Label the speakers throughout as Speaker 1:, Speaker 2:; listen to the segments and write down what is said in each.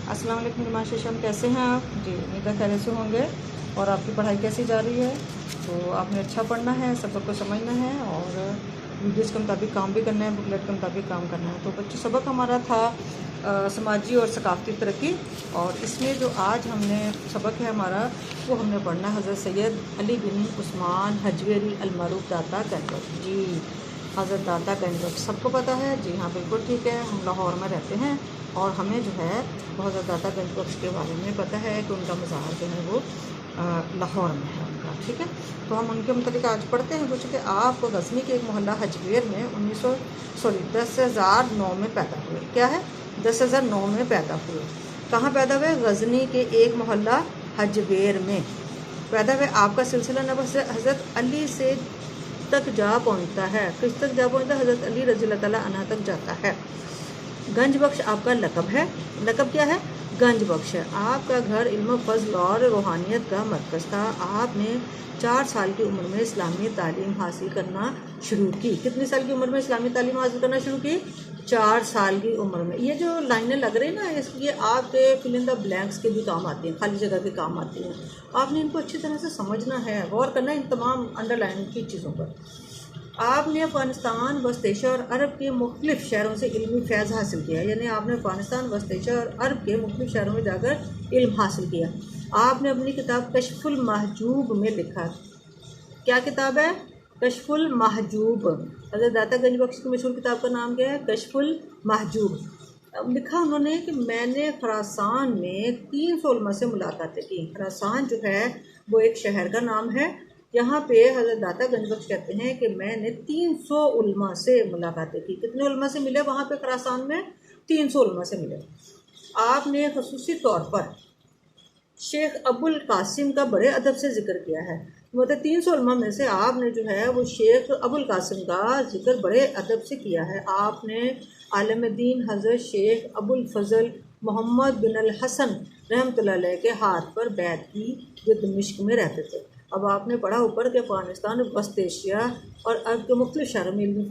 Speaker 1: अस्सलाम वालेकुम नुमाइश हम कैसे हैं आप जी। उम्मीद है खैरियत से होंगे। और आपकी पढ़ाई कैसी जा रही है? तो आपने अच्छा पढ़ना है, सबक को समझना है और वीडियोज़ के मुताबिक काम भी करना है, बुकलेट के मुताबिक काम करना है। तो बच्चों सबक हमारा था समाजी और सकाफ़ती तरक्की, और इसमें जो आज हमने सबक है हमारा वो हमने पढ़ना है हज़रत सैयद अली बिन उस्मान हजवेरी अलमारूफ दाता गंज जी। हज़रत दाता गंज सबको पता है जी हाँ, बिल्कुल ठीक है। हम लाहौर में रहते हैं और हमें जो है बहुत ज़्यादा दाता गंज बख्श के बारे में पता है कि उनका मज़ार जो है वो लाहौर में है उनका, ठीक है। तो हम उनके मुताबिक आज पढ़ते हैं कुछ कि आप गज़नी के एक मोहल्ला हजवेर में 10,009 में पैदा हुए। क्या है? 10,009 में पैदा हुए। कहाँ पैदा हुए? गज़नी के एक मोहल्ला हजवेर में पैदा हुए। आपका सिलसिला नब हज़रत अली से तक जा पहुँचता है। किस तक जा पहुँचता है? हज़रत अली रज़ी अल्लाह तआला अन्हु तक जाता है। गंज बख्श आपका लक़ब है। लक़ब क्या है? गंज बख्श है। आपका घर इल्म फज़ल और रूहानियत का मरकज़ था। आपने 4 साल की उम्र में इस्लामी तालीम हासिल करना शुरू की। कितनी साल की उम्र में इस्लामी तालीम हासिल करना शुरू की? 4 साल की उम्र में। ये जो लाइनें लग रही हैं ना, ये आपके फिल इन द ब्लैंक्स के भी काम आती हैं, खाली जगह के काम आती हैं। आपने इनको अच्छी तरह से समझना है, गौर करना है इन तमाम अंडरलाइन की चीज़ों पर। आपने अफ़गानिस्तान, वेस्ट एशिया और अरब के मुख्तलिफ़ शहरों से इल्मी फैज़ हासिल किया। यानी आपने अफ़गानिस्तान, वेस्ट एशिया और अरब के मुख्तलिफ़ शहरों में जाकर इल्म हासिल किया। आपने अपनी किताब कश्फुल महजूब में लिखा। क्या किताब है? कश्फुल महजूब। हज़रत दाता गंज बख्श की मशहूर किताब का नाम क्या है? कश्फुल महजूब। अब लिखा उन्होंने कि मैंने खरासान में 300 उलमा से मुलाकातें की। खरासान जो है वो एक शहर का नाम है। यहाँ पे हज़रत दाता गंज बख्श कहते हैं कि मैंने 300 उलमा से मुलाकातें की। कितने उलमा से मिले वहाँ पे खरासान में? 300 उलमा से मिले। आपने खसूसी तौर पर शेख अबुल कासिम का बड़े अदब से जिक्र किया है। मतलब 300 उलमा में से आपने जो है वो शेख अबुल कासिम का जिक्र बड़े अदब से किया है। आपने आलम दीन हज़रत शेख अबुल फजल मोहम्मद बिन अल हसन रहमतुल्लाह अलैह के हाथ पर बैत की, जो दमिश्क में रहते थे। अब आपने पढ़ा ऊपर के अफ़गानिस्तान, वस्त एशिया और अरब के मुख्तलिफ़ शहरों में इल्मी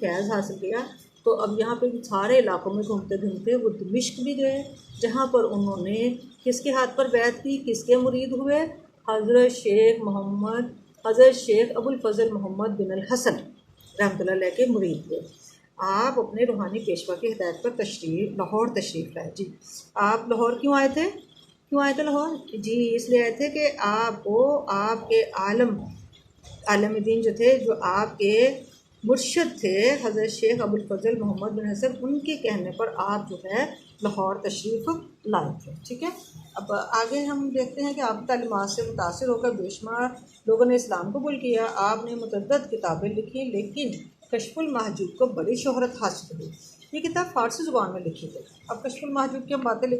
Speaker 1: फैज़ हासिल किया। तो अब यहाँ पे सारे इलाकों में घूमते घूमते वो दमिश्क भी गए, जहाँ पर उन्होंने किसके हाथ पर बैत की, किसके मुरीद हुए? हज़रत शेख अबुल फजल मोहम्मद बिन अल हसन रहमतुल्लाह अलैह के मुरीद हुए। आप अपने रूहानी पेशवा की हिदायत पर लाहौर तशरीफ़ लाए जी। आप लाहौर क्यों आए थे? क्यों आए थे लाहौर? जी इसलिए आए थे कि आपको आपके आलम दीन जो थे, जो आपके मुर्शिद थे हज़रत शेख अबुल फजल मोहम्मद बिन हसन, उनके कहने पर आप जो है लाहौर तशरीफ़ लाए थे, ठीक है। अब आगे हम देखते हैं कि आप तालीमात से मुतासिर होकर बेशुमार लोगों ने इस्लाम कबूल किया। आपने मुतअद्दिद किताबें लिखी, लेकिन कश्फुल महजूब को बड़ी शोहरत हासिल हुई। ये किताब फ़ारसी ज़ुबान में लिखी थी। अब कश्फुल महजूब की हम बातें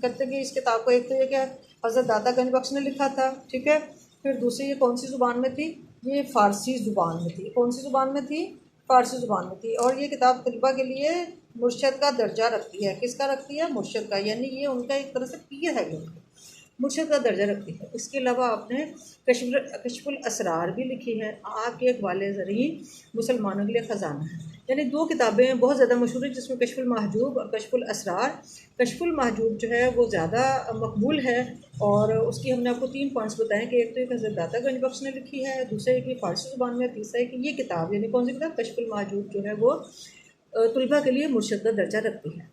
Speaker 1: करते कि इस किताब को एक तो ये क्या हज़रत दाता गंज बख्श ने लिखा था, ठीक है। फिर दूसरी ये कौन सी ज़ुबान में थी? ये फ़ारसी ज़ुबान में थी। कौन सी ज़ुबान में थी? फ़ारसी ज़ुबान में थी। और ये किताब तलबा के लिए मुर्शद का दर्जा रखती है। किसका रखती है? मुर्शद का। यानी ये उनका एक तरह से पीर है, ये मुर्शद का दर्जा रखती है। इसके अलावा आपने कश्फुल असरार भी लिखी है। आपके इक़बाल ज़री मुसलमानों के लिए ख़जाना है। यानी 2 किताबें बहुत ज़्यादा मशहूर हैं, जिसमें कश्फुल महजूब और कश्फुल असरार। कश्फुल महजूब जो है वो ज़्यादा मकबूल है, और उसकी हमने आपको 3 पॉइंट्स बताएं कि एक तो एक हज़रत दाता गंज बख्श ने लिखी है, दूसरा एक फ़ारसी ज़ुबान में, तीसरा है कि ये किताब यानी कौन सी किताब? कश्फुल महजूब जो है वो तलबा के लिए मुर्शद का दर्जा रखती है।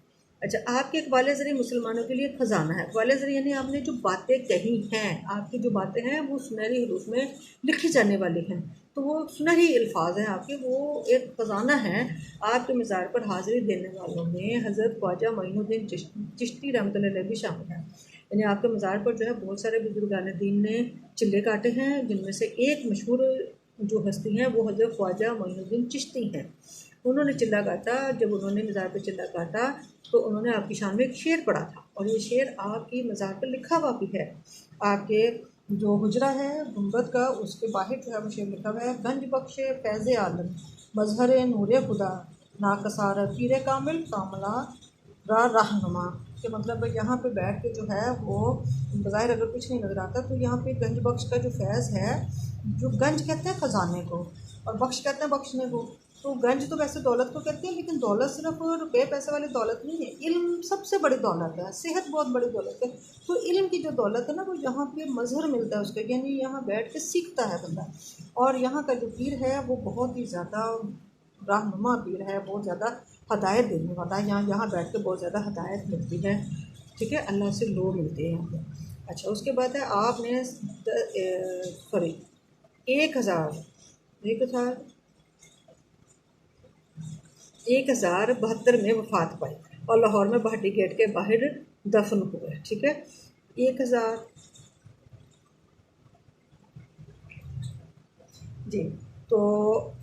Speaker 1: अच्छा, आपके इक़बाल ज़री मुसलमानों के लिए ख़जाना है। इक़बाल ज़री यानी आपने जो बातें कही हैं, आपकी जो बातें हैं वो सुनहरी हुरूफ में लिखी जाने वाली हैं। तो वो सुनहरी अल्फाज हैं आपके, वो एक ख़जाना है। आपके मज़ार पर हाज़िरी देने वालों में हज़रत ख्वाजा मोइनुद्दीन चिश्ती रहमतुल्लाह अलैह भी शामिल हैं। यानी आपके मज़ार पर जो है बहुत सारे बुजुर्गान दीन ने चिल्ले काटे हैं, जिनमें से एक मशहूर जो हस्ती हैं वो हज़रत ख्वाजा मोइनुद्दीन चिश्ती हैं। उन्होंने चिल्ला काटा। जब उन्होंने मज़ार पर चिल्ला काटा तो उन्होंने आपकी शान में एक शेर पढ़ा था, और ये शेर आपकी मज़ार पर लिखा हुआ भी है। आपके जो हुजरा है गुंबद का, उसके बाहर जो है वो शेर लिखा हुआ है, गंज बख्श फैज़ आलम मजहर नूर खुदा नाकसार पीर कामिल कामला रहनुमा। के मतलब यहाँ पे बैठ के जो है वो बज़ाहिर अगर कुछ नहीं नज़र आता, तो यहाँ पे गंज बख्श का जो फैज़ है, जो गंज कहते हैं ख़जाने को और बख्श कहते हैं बख्शने को, तो गंज तो वैसे दौलत को कहते हैं, लेकिन दौलत सिर्फ रुपये पैसे वाली दौलत नहीं है, इल्म सबसे बड़ी दौलत है, सेहत बहुत बड़ी दौलत है। तो इल्म की जो दौलत है ना, वो यहाँ पे मज़हर मिलता है उसका, यानी यहाँ बैठ के सीखता है बंदा। और यहाँ का जो पीर है वो बहुत ही ज़्यादा रहनुमा पीर है, बहुत ज़्यादा हदायत देने वाला है। यहाँ बैठ के बहुत ज़्यादा हदायत मिलती है, ठीक है, अल्लाह से लो मिलते हैं यहाँ पे। अच्छा, उसके बाद है आपने सॉरी 1072 में वफ़ात पाई और लाहौर में भाटी गेट के बाहर दफन हुए, ठीक है। 1000 जी। तो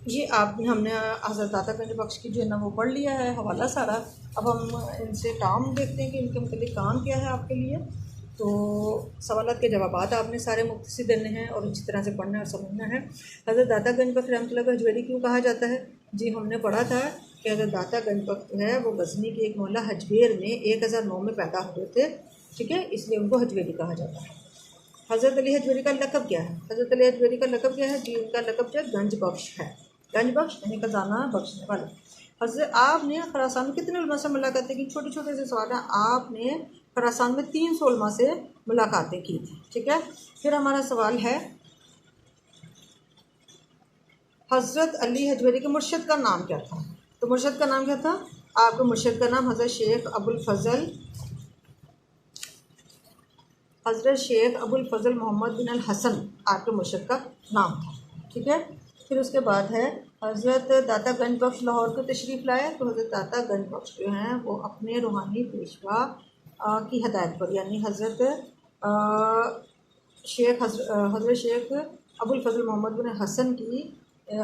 Speaker 1: ये आपने हमने हज़रत दाता गंज बख्श की जो है ना वो पढ़ लिया है हवाला सारा। अब हम इनसे काम देखते हैं कि इनके मतलब काम क्या है आपके लिए। तो सवालात के जवाबात आपने सारे मुख्तसर देने हैं और अच्छी तरह से पढ़ना और समझना है। हज़रत दाता गंज बख्श रहमतुल्लाह को हजवेरी क्यों कहा जाता है? जी, हमने पढ़ा था कि हज़रत दाता गंज बख्श है वो गज़नी के एक मोहल्ला हजवेर में 1009 में पैदा हुए थे, ठीक है, इसलिए उनको हजवेरी कहा जाता है। हज़रत अली हजवेरी का लक़ब क्या है? हज़रत अली हजवेरी का लक़ब क्या है? जी, उनका लक़ब जो है गंज बख्श है। गंज बख्श यानी खजाना बख्शने वाला। हज़रत आपने खुरासान में कितने उलमा से मुलाकातें की? छोटे छोटे से सवाल हैं। आपने खुरासान में 300 उलमा से मुलाकातें की थी, ठीक है। फिर हमारा सवाल है हज़रत अली हजवेरी के मुर्शिद का नाम क्या था? तो मुर्शिद का नाम क्या था? आपके मुर्शिद का नाम हज़रत शेख अबुल फ़ज़ल मोहम्मद बिन अल हसन आपके मुर्शिद का नाम था, ठीक है। फिर उसके बाद है हज़रत दाता गंज बख्श लाहौर को तशरीफ़ लाए। तो हज़रत दाता गंज बख्श जो हैं वो अपने रूहानी पेशवा की हदायत पर, यानी हज़रत शेख अबुल फ़ज़ल मोहम्मद बिन हसन की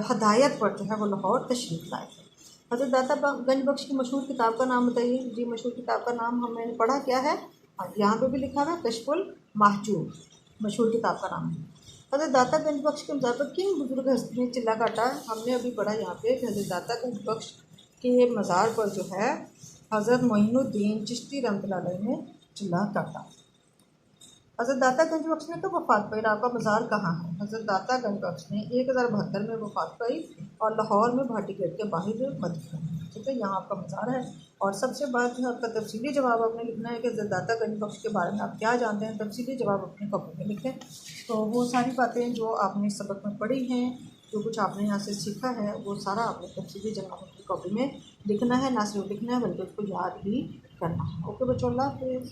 Speaker 1: हदायत पर जो है वो लाहौर तशरीफ़ लाए थे। हज़रत दाता गंज बख्श की मशहूर किताब का नाम बताइए। जी, मशहूर किताब का नाम हमने पढ़ा क्या है? हाँ, यहाँ पे भी लिखा हुआ है कश्फुल महजूब, मशहूर किताब का नाम है। हज़रत दाता गंज बख्श के मज़ार पर किन बुजुर्ग हस्ती ने चिल्ला काटा? हमने अभी पढ़ा यहाँ पे कि हज़रत दाता गंज बख्श के मज़ार पर जो है हज़रत मोइनुद्दीन चिश्ती रहमतुल्लाह अलैह ने चिल्ला काटा। हज़रत दाता गंज बख्श ने कब वफ़ात पाई? आपका मज़ार कहाँ है? हज़रत दाता गंज बख्श ने 1072 में वफ़ात पाई और लाहौर में भाटी गेट के बाहर मदफून है, ठीक है, यहाँ आपका मज़ार है। और सबसे बात जो है आपका तफसीली जवाब आपने लिखना है कि हज़रत दाता गंज बख्श के बारे में आप क्या जानते हैं। तफसीली जवाब अपने कॉपी में लिखें। तो वो सारी बातें जो आपने सबक में पढ़ी हैं, जो कुछ आपने यहाँ से सीखा है, वो सारा आपने तफसीली जवाब अपनी कॉपी में लिखना है। ना सिर्फ लिखना है बल्कि उसको याद भी करना है। ओके बच्चों, अल्लाह हाफ़िज़।